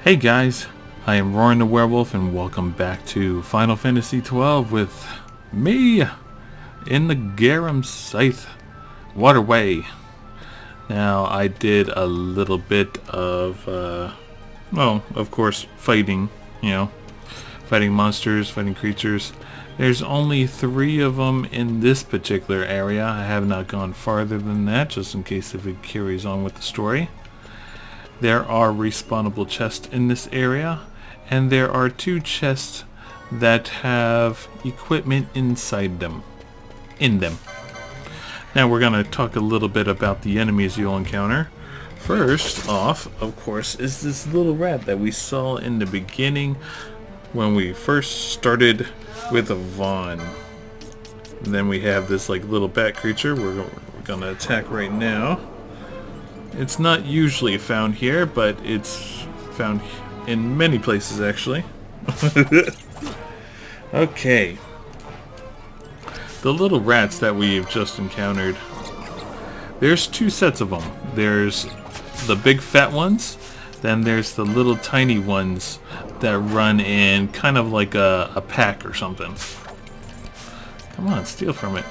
Hey guys, I am Roarin the Werewolf and welcome back to Final Fantasy XII with me in the Garum Scythe Waterway. Now I did a little bit of, well, of course, fighting, fighting monsters, fighting creatures. There's only 3 of them in this particular area. I have not gone farther than that, just in case if it carries on with the story. There are respawnable chests in this area, and there are 2 chests that have equipment inside them. Now we're going to talk a little bit about the enemies you'll encounter. First off, of course, is this little rat that we saw in the beginning when we first started with Vaughn. And then we have this like little bat creature we're going to attack right now. It's not usually found here, but it's found in many places actually. Okay. The little rats that we've just encountered, there's 2 sets of them. There's the big fat ones, then there's the little tiny ones that run in kind of like a pack or something. Come on, steal from it.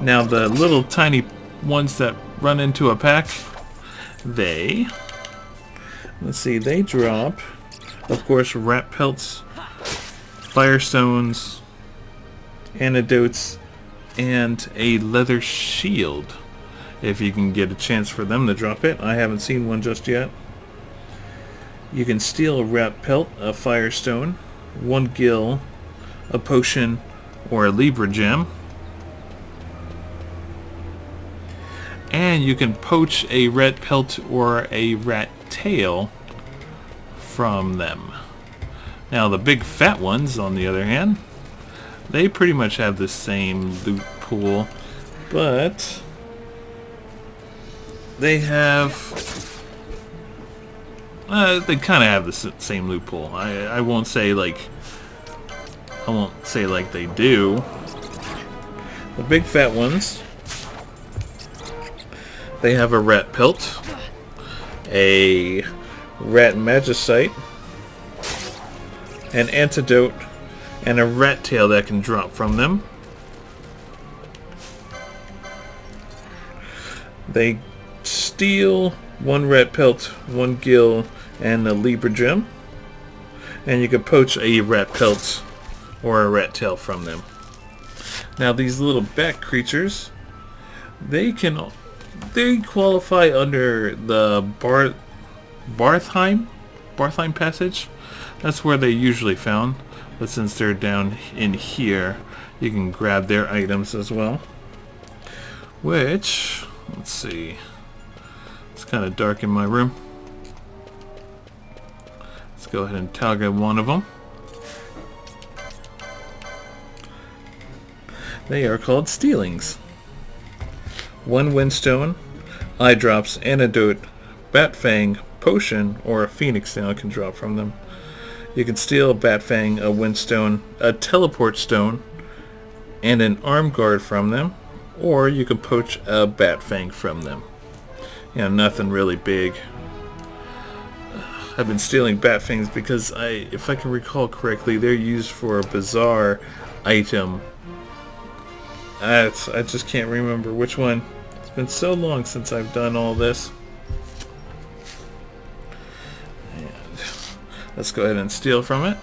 Now the little tiny ones that run into a pack, they drop, of course, rat pelts, firestones, antidotes, and a leather shield. If you can get a chance for them to drop it. I haven't seen one just yet. You can steal a rat pelt, a firestone, 1 gil, a potion, or a Libra gem. And you can poach a rat pelt or a rat tail from them. Now the big fat ones, on the other hand, they pretty much have the same loot pool, but they have they kind of have the same loot pool. I won't say like they do. The big fat ones, they have a rat pelt, a rat magicite, an antidote, and a rat tail that can drop from them. They steal 1 rat pelt, 1 gil, and a Libra gem. And you can poach a rat pelt or a rat tail from them. Now these little bat creatures, they qualify under the Bartheim passage. That's where they're usually found. But since they're down in here, you can grab their items as well. Which, let's see, it's kind of dark in my room. Let's go ahead and target one of them. They are called stealings. 1 windstone, eye drops, antidote, bat fang, potion, or a phoenix tail can drop from them. You can steal a bat fang, a windstone, a teleport stone, and an arm guard from them, or you can poach a bat fang from them. Nothing really big. I've been stealing bat fangs because if I can recall correctly, they're used for a bizarre item. I just can't remember which one. It's been so long since I've done all this. Let's go ahead and steal from it.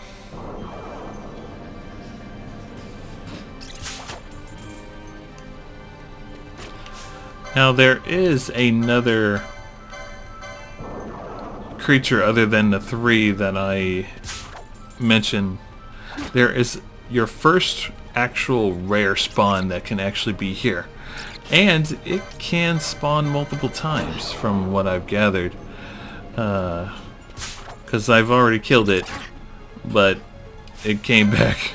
Now there is another creature other than the 3 that I mentioned. There is your first actual rare spawn that can actually be here. And it can spawn multiple times from what I've gathered. Because I've already killed it, but it came back.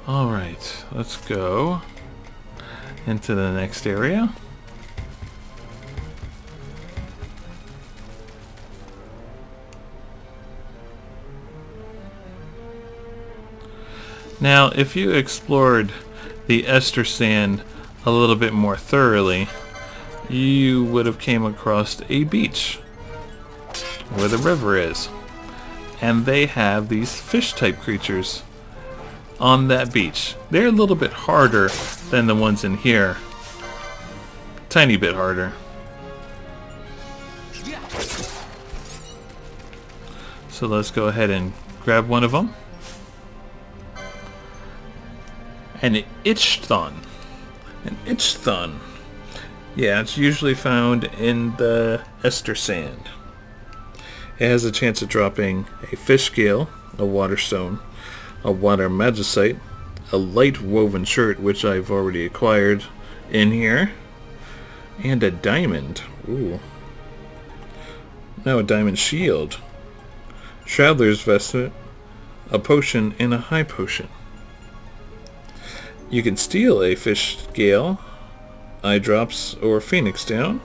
Alright, let's go into the next area. Now, if you explored the Ester Sand a little bit more thoroughly, you would have came across a beach where the river is. And they have these fish type creatures on that beach. They're a little bit harder than the ones in here. Tiny bit harder. So let's go ahead and grab one of them. An Ichthon. An Ichthon. Yeah, it's usually found in the ester sand. It has a chance of dropping a fish scale, a water stone, a water magicite, a light woven shirt, which I've already acquired in here, and a diamond. Ooh. Now a diamond shield. Traveler's vestment, a potion, and a high potion. You can steal a fish scale, eye drops, or phoenix down,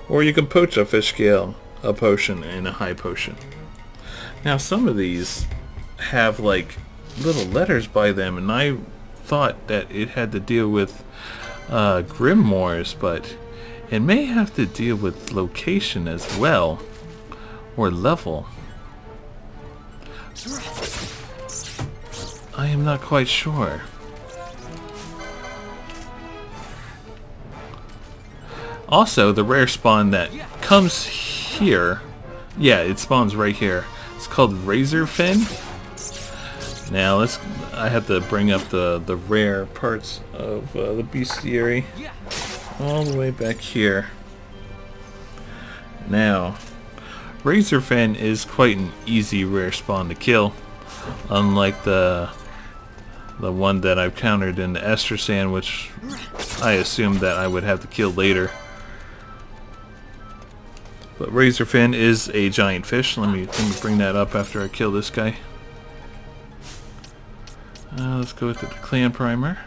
or you can poach a fish scale, a potion, and a high potion. Now some of these have like little letters by them, and I thought that it had to deal with grimoires, but it may have to deal with location as well, or level. I am not quite sure. Also, the rare spawn that comes here, yeah, it spawns right here. It's called Razor Fin. Now I have to bring up the rare parts of the bestiary all the way back here. Now, Razor Fin is quite an easy rare spawn to kill, unlike the one that I've countered in the ester sand, which I assumed that I would have to kill later. But Razorfin is a giant fish. Let me bring that up after I kill this guy. Let's go to the clan primer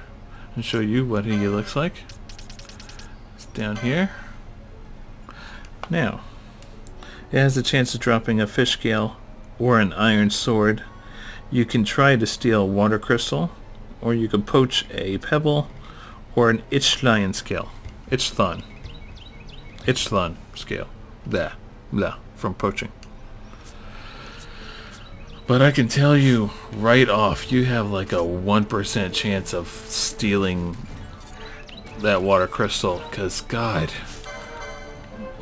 and show you what he looks like. It's down here. Now, it has a chance of dropping a fish scale or an iron sword. You can try to steal a water crystal, or you can poach a pebble or an Ichthon scale. Ichthon scale. Blah, from poaching. But I can tell you right off, you have like a 1% chance of stealing that water crystal, because God,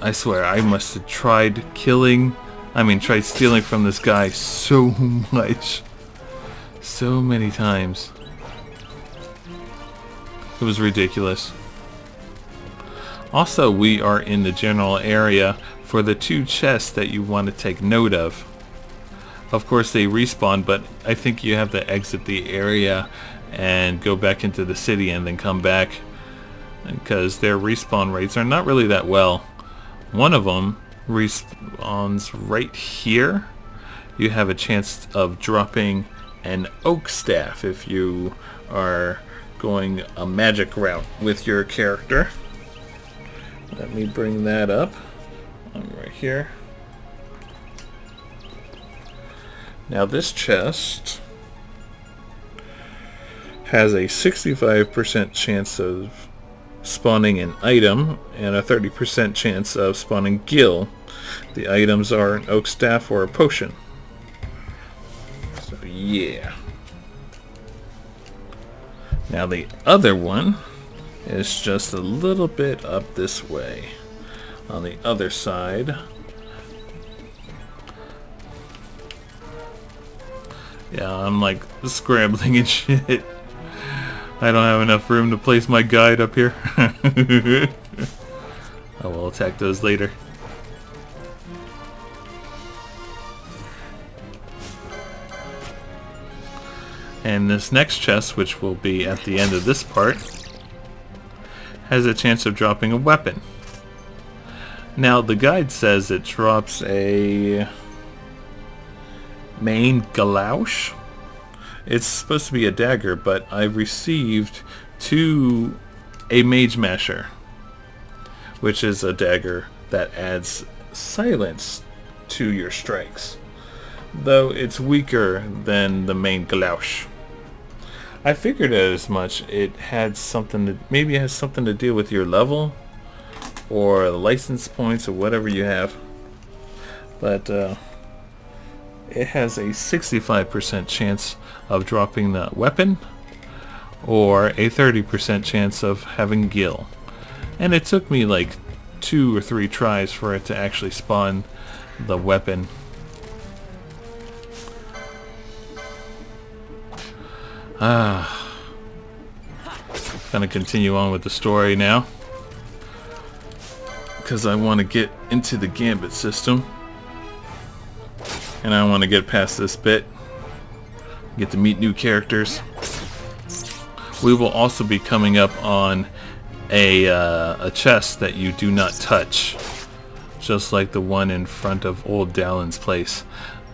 I swear I must have tried stealing from this guy so much, so many times. It was ridiculous. Also, we are in the general area for the 2 chests that you want to take note of. Of course, they respawn, but I think you have to exit the area and go back into the city and then come back, because their respawn rates are not really that well. One of them respawns right here. You have a chance of dropping an oak staff if you are going a magic route with your character. Let me bring that up. I'm right here. Now this chest has a 65% chance of spawning an item and a 30% chance of spawning gil. The items are an oak staff or a potion. So yeah. Now the other one is just a little bit up this way. On the other side. Yeah, I'm like scrambling and shit. I don't have enough room to place my guide up here. I will attack those later. And this next chest, which will be at the end of this part, has a chance of dropping a weapon. Now the guide says it drops a main galouche. It's supposed to be a dagger, but I've received a mage masher, which is a dagger that adds silence to your strikes, though it's weaker than the main galouche. I figured as much. It had something to, maybe it has something to do with your level or the license points or whatever you have. But it has a 65% chance of dropping the weapon or a 30% chance of having Gil. And it took me like 2 or 3 tries for it to actually spawn the weapon. Gonna continue on with the story now, because I want to get into the Gambit system. And I want to get past this bit. Get to meet new characters. We will also be coming up on a chest that you do not touch. Just like the one in front of old Dallin's place.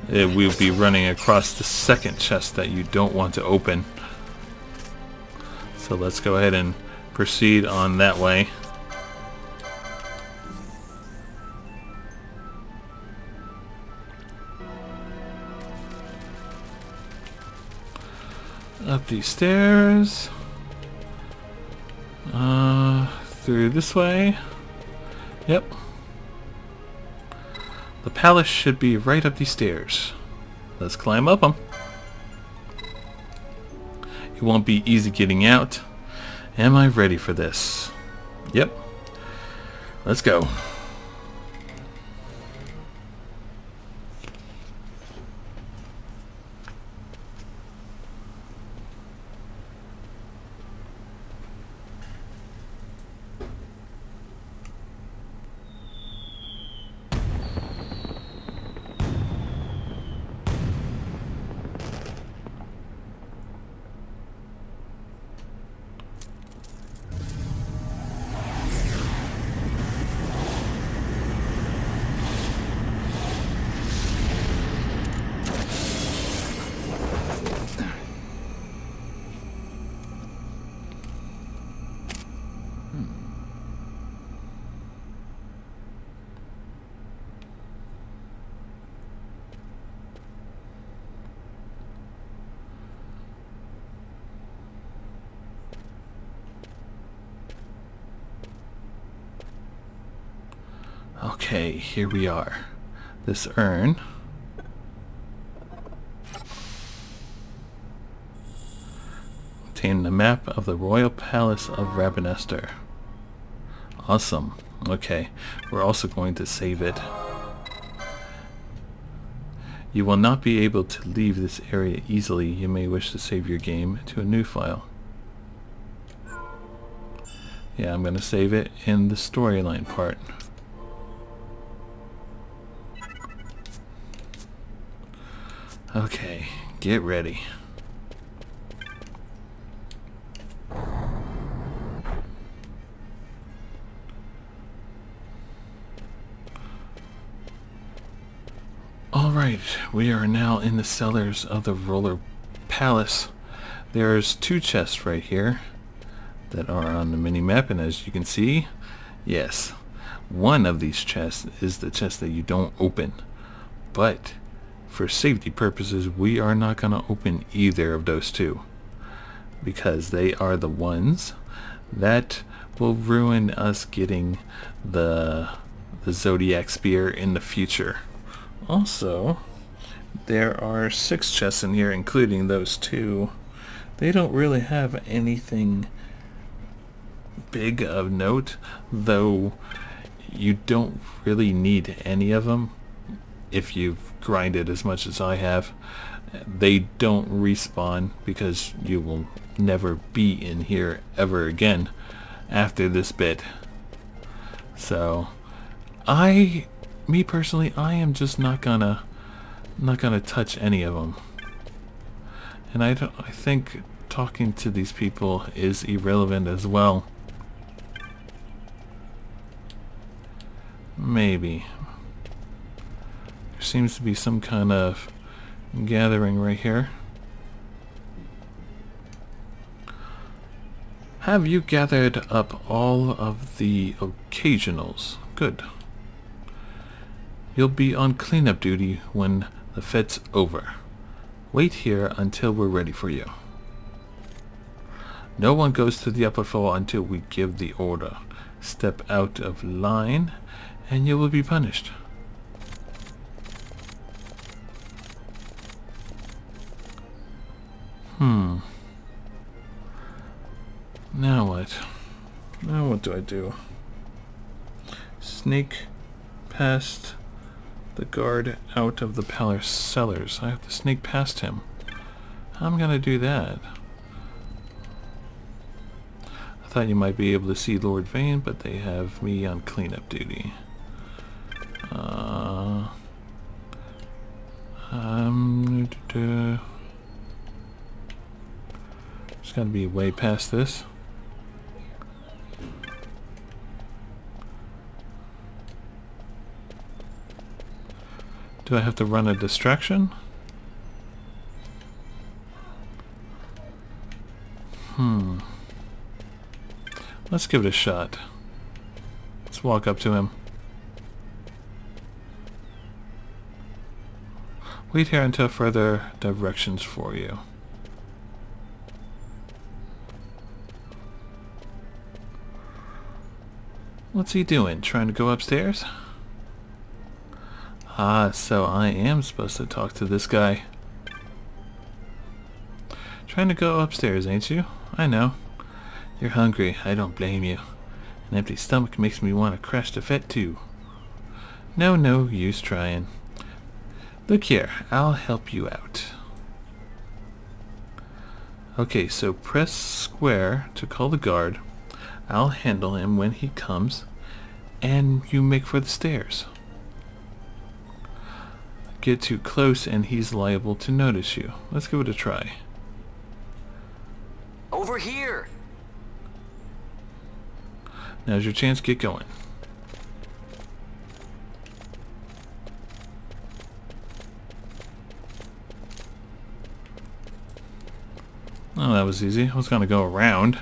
We'll be running across the second chest that you don't want to open. So let's go ahead and proceed on that way. Up these stairs. Through this way. Yep. The palace should be right up these stairs. Let's climb up them. It won't be easy getting out. Am I ready for this? Yep. Let's go. Okay, here we are. This urn. Contains the map of the royal palace of Rabanester. Awesome. Okay, we're also going to save it. You will not be able to leave this area easily. You may wish to save your game to a new file. Yeah, I'm going to save it in the storyline part. Okay, get ready. Alright, we are now in the cellars of the Roller Palace. There's 2 chests right here that are on the mini-map, and as you can see, yes, one of these chests is the chest that you don't open. But for safety purposes, we are not going to open either of those 2, because they are the ones that will ruin us getting the Zodiac Spear in the future. Also, there are 6 chests in here, including those 2. They don't really have anything big of note, though you don't really need any of them if you've grinded as much as I have. They don't respawn because you will never be in here ever again after this bit. So me personally, I am just not gonna touch any of them. And I think talking to these people is irrelevant as well. Maybe. There seems to be some kind of gathering right here. Have you gathered up all of the occasionals? Good. You'll be on cleanup duty when the fit's over. Wait here until we're ready for you. No one goes to the upper floor until we give the order. Step out of line and you will be punished. Now what? Now what do I do? Sneak past the guard out of the palace cellars. I have to sneak past him. How am I gonna do that? I thought you might be able to see Lord Vane, but they have me on cleanup duty. There's gotta be a way past this. Do I have to run a distraction? Let's give it a shot. Let's walk up to him. Wait here until further directions for you. What's he doing? Trying to go upstairs? Ah, so I am supposed to talk to this guy. Trying to go upstairs, ain't you? I know. You're hungry. I don't blame you. An empty stomach makes me want to crash the fet too. No use trying. Look here, I'll help you out. Okay, so press square to call the guard. I'll handle him when he comes, and you make for the stairs. Get too close and he's liable to notice you. Let's give it a try. Over here! Now's your chance, get going. Oh, that was easy. I was gonna go around.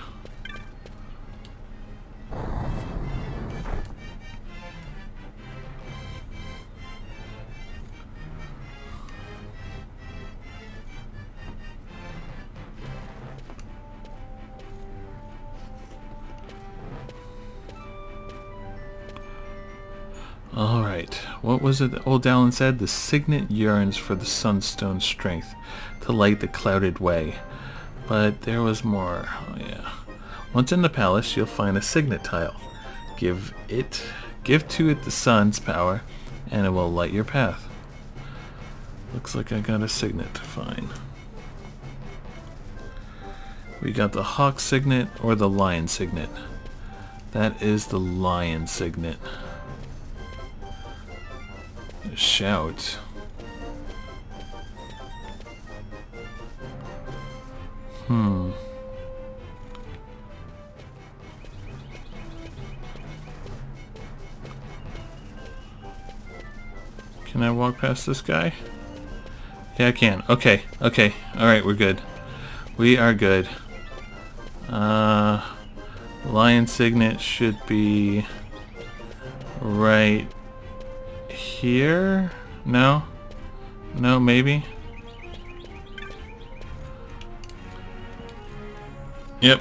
Alright, what was it that old Dallin said? The signet yearns for the sunstone's strength to light the clouded way. But there was more. Oh yeah. Once in the palace, you'll find a signet tile. Give to it the sun's power, and it will light your path. Looks like I got a signet. Fine. We got the hawk signet or the lion signet. That is the lion signet. Shout. Can I walk past this guy? Yeah, I can. Okay. Alright, we're good. We are good. Lion signet should be right here? No? No, maybe? Yep.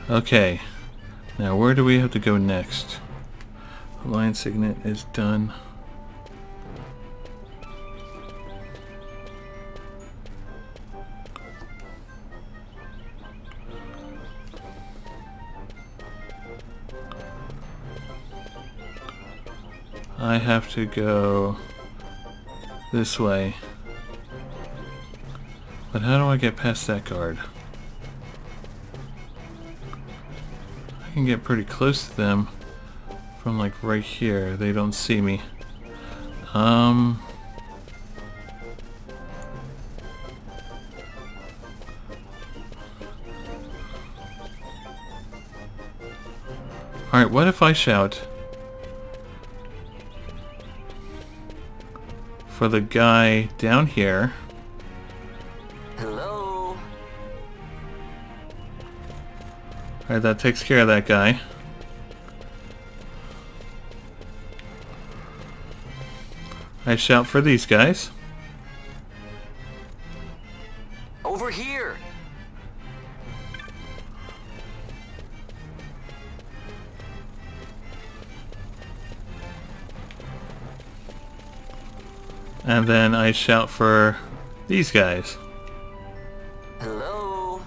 Okay. Now where do we have to go next? The lion signet is done. I have to go this way. But how do I get past that guard? I can get pretty close to them from like right here. They don't see me. Alright, what if I shout for the guy down here. Hello? Alright, that takes care of that guy. I shout for these guys. Over here! And then I shout for these guys. Hello?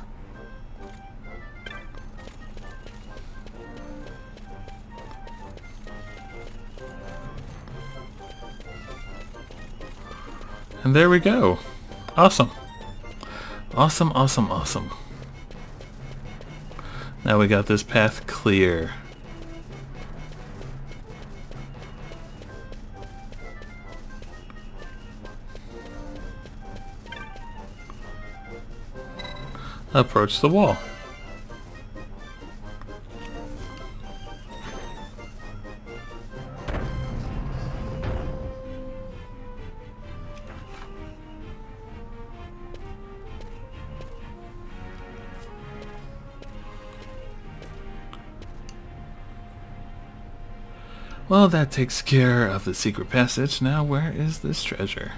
And there we go. Awesome. Awesome, awesome, awesome. Now we got this path clear. Approach the wall. Well, that takes care of the secret passage. Now, where is this treasure?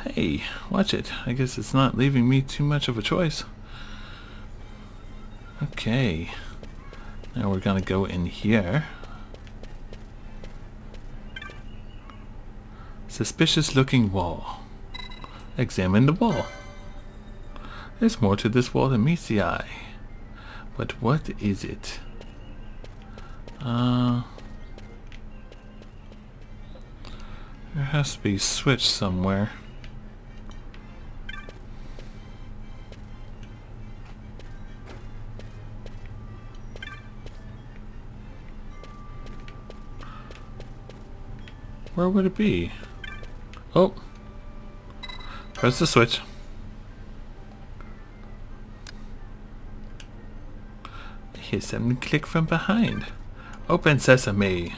Hey, watch it. I guess it's not leaving me too much of a choice. Okay. Now we're gonna go in here. Suspicious looking wall. Examine the wall. There's more to this wall than meets the eye. But what is it? There has to be a switch somewhere. Where would it be? Oh! Press the switch. I hear something click from behind. Open sesame.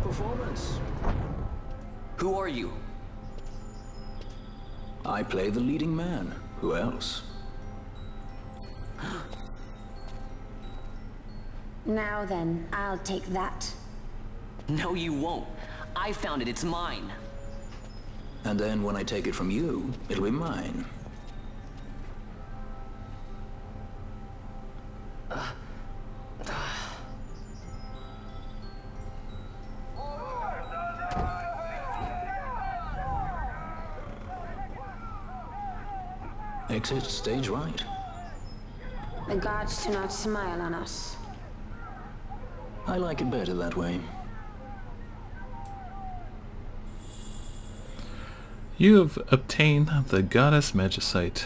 Performance. Who are you? I play the leading man. Who else? Now then, I'll take that. No, you won't. I found it. It's mine. And then when I take it from you, it'll be mine. Exit stage right. The gods do not smile on us. I like it better that way. You have obtained the goddess Magicite.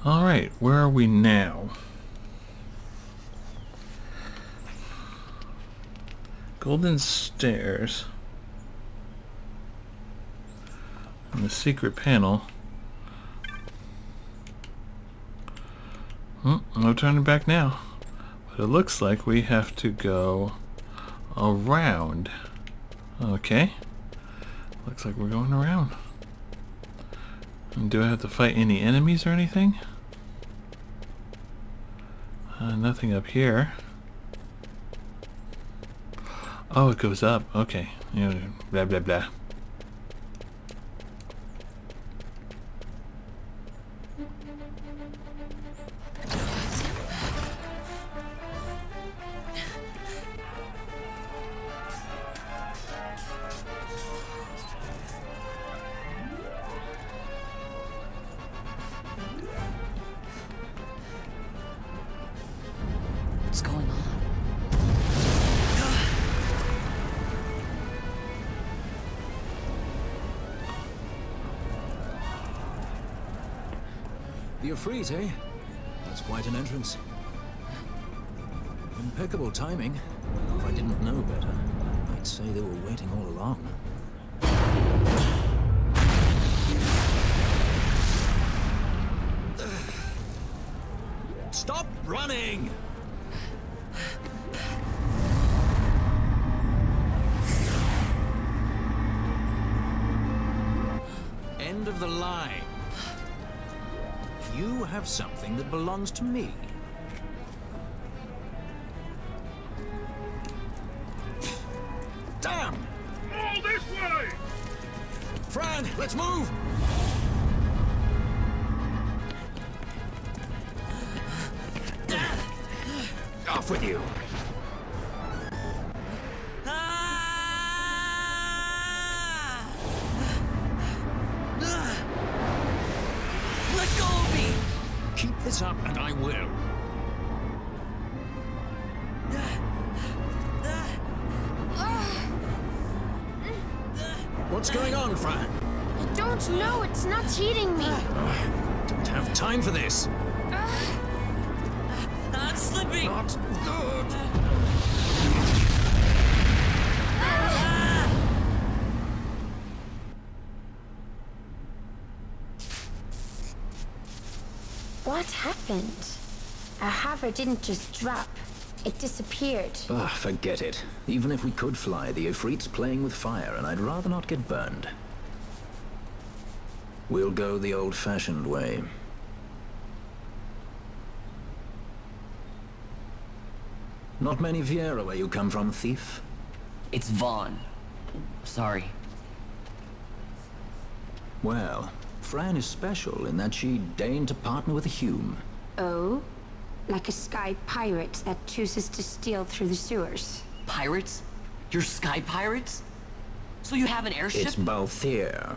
Alright, where are we now? Golden stairs. And the secret panel. No turning back now. But it looks like we have to go around. Okay. Looks like we're going around. And do I have to fight any enemies or anything? Nothing up here. Oh, it goes up. Okay. Blah, blah, blah. What's going on? The Ifrit, eh? That's quite an entrance. Impeccable timing. If I didn't know better, I'd say they were waiting all along. Stop running! End of the line. You have something that belongs to me. Damn! All this way! Fran, let's move! Off with you! Let go of me! Keep this up and I will. What's going on, Fran? I don't know. It's not hitting me. Don't have time for this. I'm slipping! Not good. What happened? Our hover didn't just drop. It disappeared. Ah, forget it. Even if we could fly, the Ifrit's playing with fire, and I'd rather not get burned. We'll go the old-fashioned way. Not many Viera where you come from, thief? It's Vaughn. Sorry. Well, Fran is special in that she deigned to partner with a Hume. Oh? Like a sky pirate that chooses to steal through the sewers. Pirates? You're sky pirates? So you have an airship? It's both here.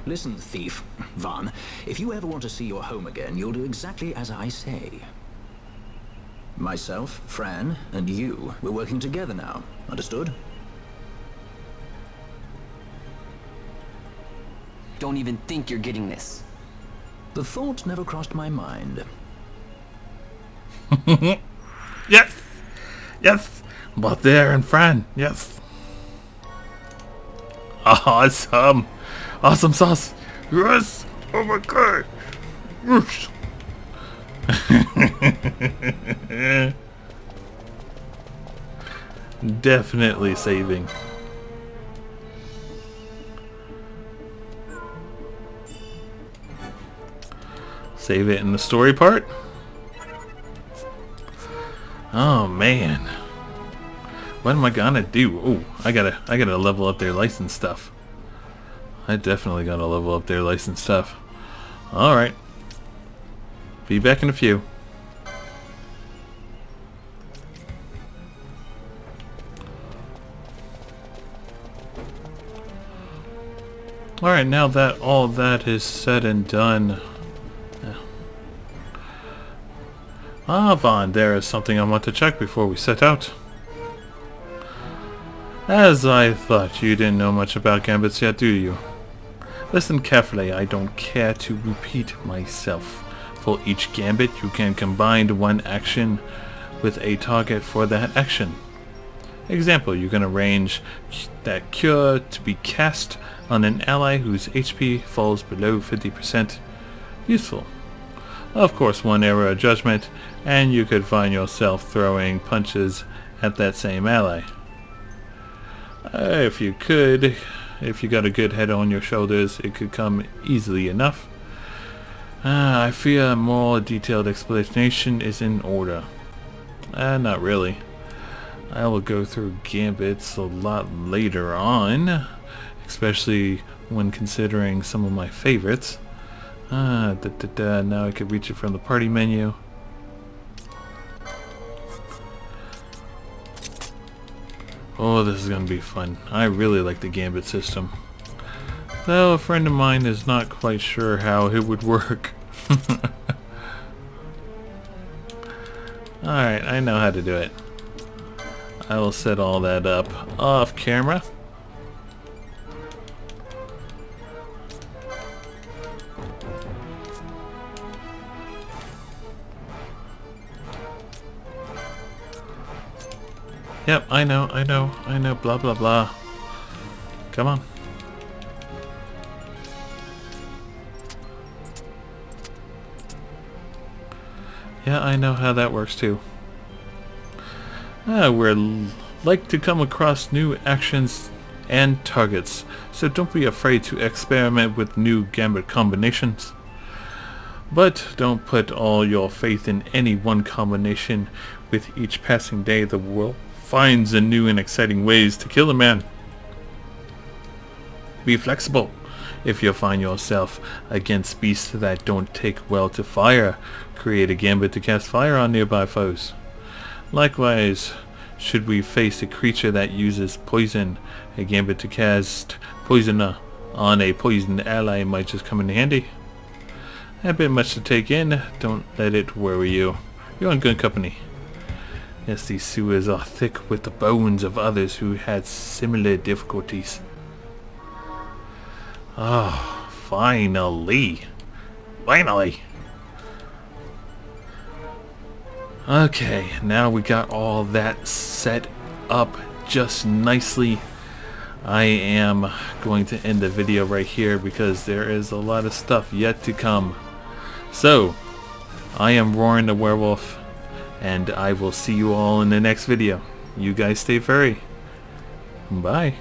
Listen, thief, Vaughn, if you ever want to see your home again, you'll do exactly as I say. Myself, Fran, and you, we're working together now. Understood? Don't even think you're getting this. The thought never crossed my mind. Yes! Yes! But there and Fran, yes. Awesome! Awesome sauce! Yes! Oh my god! Whoosh. Definitely saving. Save it in the story part. Oh man, what am I gonna do? Oh, I gotta level up their license stuff. I definitely gotta level up their license stuff. All right, be back in a few. All right, now that all that is said and done. Ah, Vaughn, there is something I want to check before we set out. As I thought, you didn't know much about gambits yet, do you? Listen carefully, I don't care to repeat myself. For each gambit, you can combine one action with a target for that action. Example, you can arrange that cure to be cast on an ally whose HP falls below 50%. Useful. Of course, one error of judgment, and you could find yourself throwing punches at that same ally. If you could, if you got a good head on your shoulders, it could come easily enough. I fear a more detailed explanation is in order. Not really. I will go through gambits a lot later on, especially when considering some of my favorites. Now I could reach it from the party menu. Oh, this is going to be fun. I really like the gambit system. Though a friend of mine is not quite sure how it would work. Alright, I know how to do it. I will set all that up off camera. Yep, I know, blah blah blah. Come on. Yeah, I know how that works too. We're like to come across new actions and targets, so don't be afraid to experiment with new gambit combinations. But don't put all your faith in any one combination. With each passing day, the world finds a new and exciting ways to kill a man. Be flexible. If you find yourself against beasts that don't take well to fire, create a gambit to cast fire on nearby foes. Likewise, should we face a creature that uses poison, a gambit to cast poison on a poisoned ally might just come in handy. A bit much to take in, don't let it worry you. You're in good company. Yes, these sewers are thick with the bones of others who had similar difficulties. Oh, finally. Okay, now we got all that set up just nicely. I am going to end the video right here because there is a lot of stuff yet to come. So, I am Roarin the Werewolf, and I will see you all in the next video. You guys stay furry. Bye.